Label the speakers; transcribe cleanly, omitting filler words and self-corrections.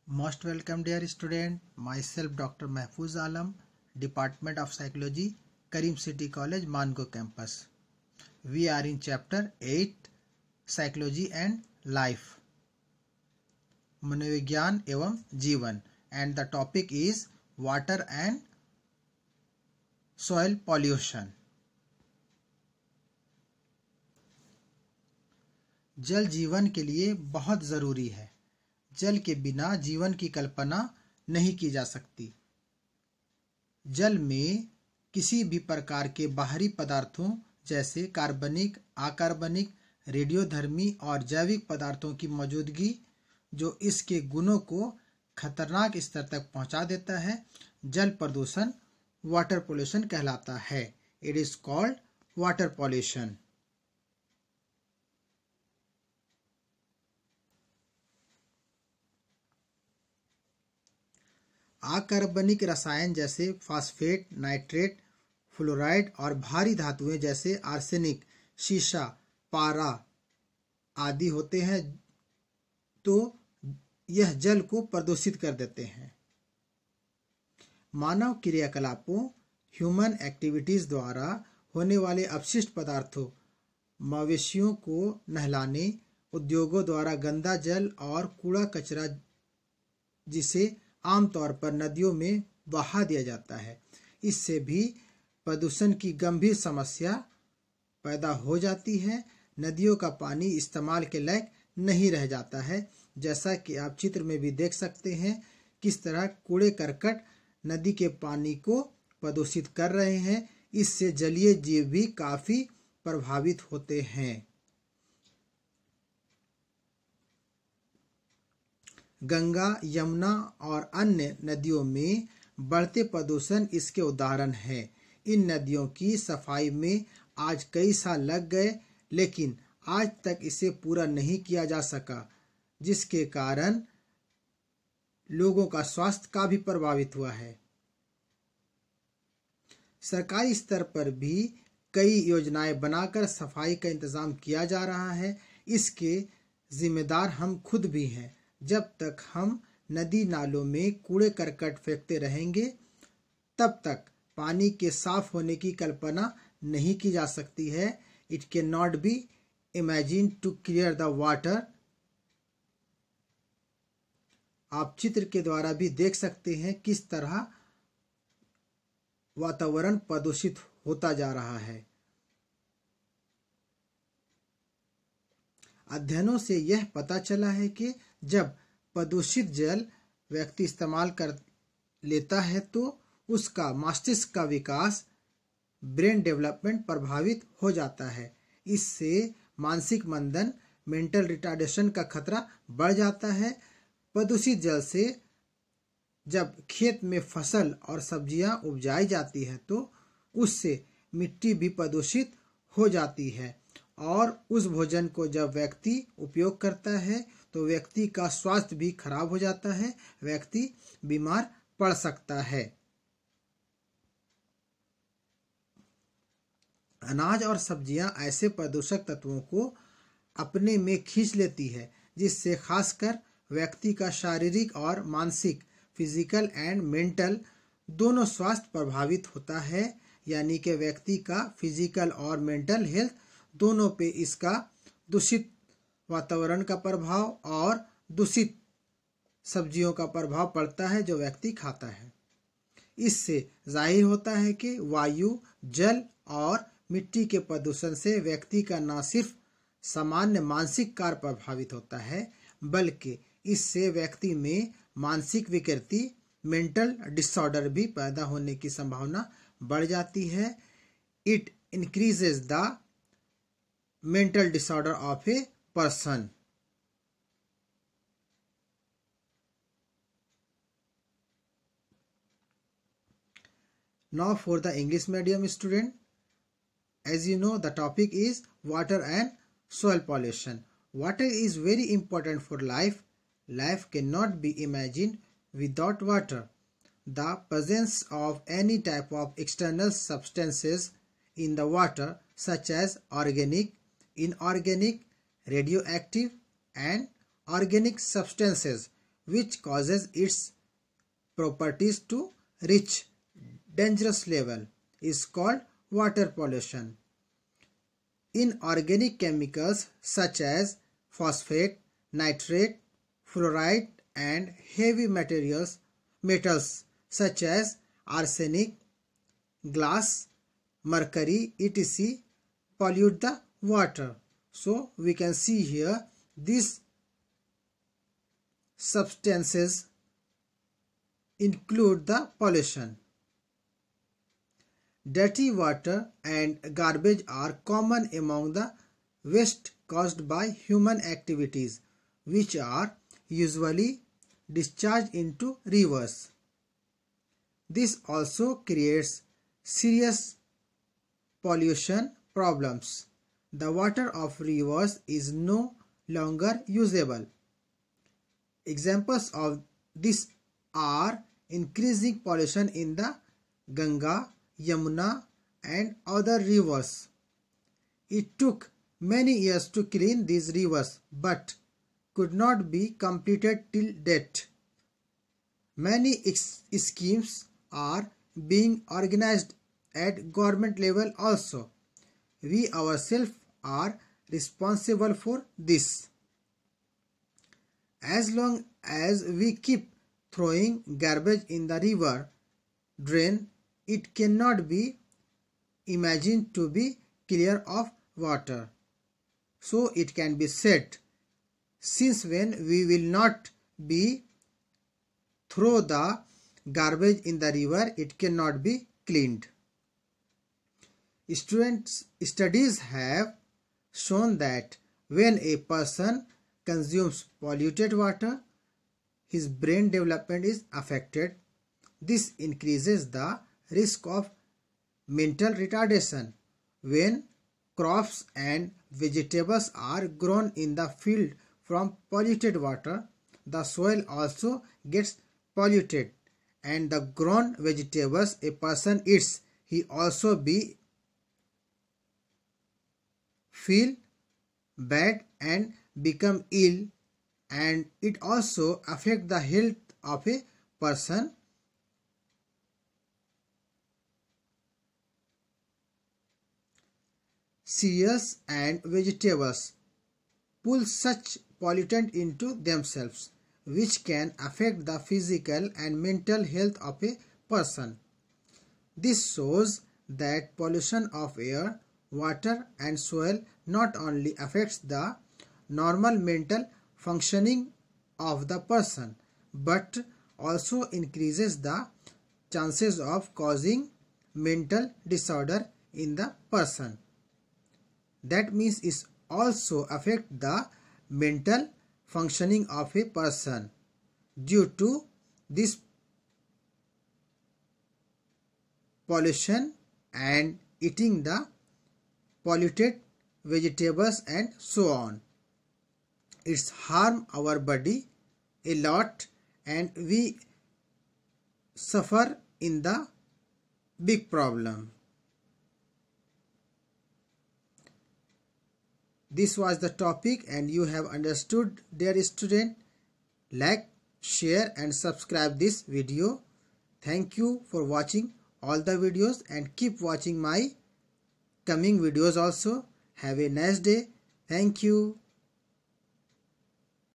Speaker 1: Most welcome dear student, myself Dr. Mahfuz Alam, Department of Psychology, Karim City College, Mango Campus. We are in chapter 8, Psychology and Life, मनोविज्ञान एवं जीवन, and the topic is water and soil pollution. जल जीवन के लिए बहुत ज़रूरी है. जल के बिना जीवन की कल्पना नहीं की जा सकती. जल में किसी भी प्रकार के बाहरी पदार्थों जैसे कार्बनिक, अकार्बनिक, रेडियोधर्मी और जैविक पदार्थों की मौजूदगी जो इसके गुणों को खतरनाक स्तर तक पहुंचा देता है, जल प्रदूषण वाटर पोल्यूशन कहलाता है. It is called water pollution. अकार्बनिक रसायन जैसे फास्फेट, नाइट्रेट, फ्लोराइड और भारी धातुएं जैसे आर्सेनिक, शीशा, पारा आदि होते हैं तो यह जल को प्रदूषित कर देते हैं. मानव क्रियाकलापों ह्यूमन एक्टिविटीज द्वारा होने वाले अपशिष्ट पदार्थों, मवेशियों को नहलाने, उद्योगों द्वारा गंदा जल और कूड़ा कचरा जिसे आमतौर पर नदियों में बहा दिया जाता है, इससे भी प्रदूषण की गंभीर समस्या पैदा हो जाती है. नदियों का पानी इस्तेमाल के लायक नहीं रह जाता है, जैसा कि आप चित्र में भी देख सकते हैं किस तरह कूड़े करकट नदी के पानी को प्रदूषित कर रहे हैं. इससे जलीय जीव भी काफी प्रभावित होते हैं. गंगा, यमुना और अन्य नदियों में बढ़ते प्रदूषण इसके उदाहरण हैं. इन नदियों की सफाई में आज कई साल लग गए, लेकिन आज तक इसे पूरा नहीं किया जा सका, जिसके कारण लोगों का स्वास्थ्य काफी प्रभावित हुआ है. सरकारी स्तर पर भी कई योजनाएं बनाकर सफाई का इंतजाम किया जा रहा है. इसके जिम्मेदार हम खुद भी हैं. जब तक हम नदी नालों में कूड़े करकट फेंकते रहेंगे, तब तक पानी के साफ होने की कल्पना नहीं की जा सकती है. It can not be imagine to clear the water. आप चित्र के द्वारा भी देख सकते हैं किस तरह वातावरण प्रदूषित होता जा रहा है. अध्ययनों से यह पता चला है कि जब प्रदूषित जल व्यक्ति इस्तेमाल कर लेता है तो उसका मस्तिष्क का विकास, ब्रेन डेवलपमेंट प्रभावित हो जाता है. इससे मानसिक मंदन, मेंटल रिटार्डेशन का खतरा बढ़ जाता है. प्रदूषित जल से जब खेत में फसल और सब्जियां उपजाई जाती है तो उससे मिट्टी भी प्रदूषित हो जाती है और उस भोजन को जब व्यक्ति उपयोग करता है तो व्यक्ति का स्वास्थ्य भी खराब हो जाता है, व्यक्ति बीमार पड़ सकता है. अनाज और सब्जियां ऐसे प्रदूषक तत्वों को अपने में खींच लेती है, जिससे खासकर व्यक्ति का शारीरिक और मानसिक, फिजिकल एंड मेंटल दोनों स्वास्थ्य प्रभावित होता है. यानी कि व्यक्ति का फिजिकल और मेंटल हेल्थ दोनों पे इसका दूषित वातावरण का प्रभाव और दूषित सब्जियों का प्रभाव पड़ता है जो व्यक्ति खाता है. इससे जाहिर होता है कि वायु, जल और मिट्टी के प्रदूषण से व्यक्ति का न सिर्फ सामान्य मानसिक कार्य प्रभावित होता है, बल्कि इससे व्यक्ति में मानसिक विकृति, मेंटल डिसऑर्डर भी पैदा होने की संभावना बढ़ जाती है. It increases the mental disorder of a person. Now for the English medium student, as you know the topic is water and soil pollution. Water is very important for life. Life cannot be imagined without water. The presence of any type of external substances in the water such as organic, inorganic, radioactive and organic substances which causes its properties to reach dangerous level, is called water pollution. Inorganic chemicals such as phosphate, nitrate, fluoride and heavy metals such as arsenic, glass, mercury, etc. pollute the water. So we can see here these substances include the pollution. Dirty water and garbage are common among the waste caused by human activities, which are usually discharged into rivers. This also creates serious pollution problems. The water of rivers is no longer usable. Examples of this are increasing pollution in the Ganga, Yamuna and other rivers. It took many years to clean these rivers but could not be completed till date. Many schemes are being organized at government level also. We ourselves are responsible for this. As long as we keep throwing garbage in the river drain, it cannot be imagined to be clear of water. So it can be said, since when we will not be throw the garbage in the river, it cannot be cleaned. Studies have shown that when a person consumes polluted water, his brain development is affected. This increases the risk of mental retardation. When crops and vegetables are grown in the field from polluted water, the soil also gets polluted, and the grown vegetables a person eats, he also feel bad and become ill, and it also affect the health of a person. Cereals and vegetables pull such pollutant into themselves, which can affect the physical and mental health of a person. This shows that pollution of air, water and soil not only affects the normal mental functioning of the person, but also increases the chances of causing mental disorder in the person. That means it also affects the mental functioning of a person. Due to this pollution and eating the polluted vegetables and so on, it's harm our body a lot and we suffer in the big problem. This was the topic and you have understood, dear student. Like, share and subscribe this video. Thank you for watching all the videos and keep watching my coming videos also. Have a nice day. Thank you.